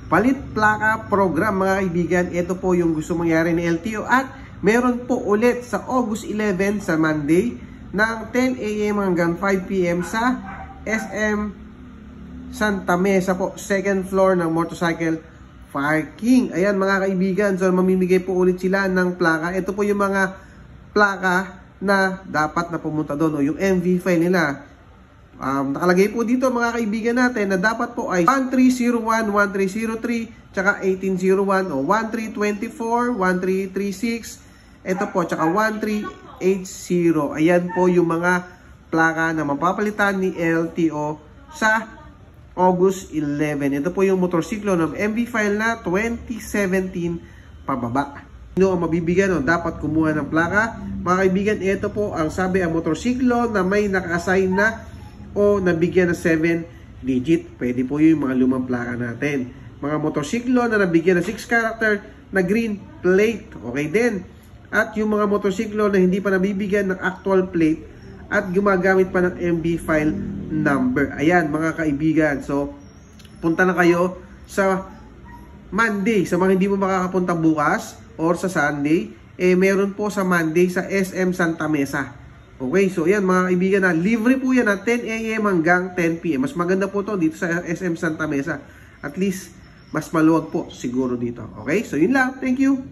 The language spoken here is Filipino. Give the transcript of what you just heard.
palit plaka program mga kaibigan. Ito po yung gusto mangyari ni LTO at meron po ulit sa August 11 sa Monday ng 10 AM hanggang 5 PM sa SM Santa Mesa po, second floor ng motorcycle parking. Ayan mga kaibigan, so mamimigay po ulit sila ng plaka. Ito po yung mga plaka na dapat na pumunta doon o yung MV file nila. Nakalagay po dito mga kaibigan natin na dapat po ay 1301, 1303, tsaka 1801 o 1324, 1336, ito po, tsaka 1380. Ayan po yung mga plaka na mapapalitan ni LTO sa August 11. Ito po yung motorsiklo ng MV file na 2017 pababa. Sino ang mabibigyan o dapat kumuha ng plaka? Mga kaibigan, ito po ang sabi ang motorsiklo na may naka-assign na o nabigyan ng 7 digit. Pwede po yung mga lumang plaka natin. Mga motorsiklo na nabigyan ng 6 character na green plate. Okay din. At yung mga motorsiklo na hindi pa nabibigyan ng actual plate at gumagamit pa ng MB file number. Ayan mga kaibigan. So, punta na kayo sa Monday. Sa mga hindi mo makakapunta bukas or sa Sunday, meron po sa Monday sa SM Santa Mesa. Okay, so yan mga kaibigan na libre po yan na 10 AM hanggang 10 PM. Mas maganda po to dito sa SM Santa Mesa. At least, mas maluwag po siguro dito. Okay, so yun lang. Thank you.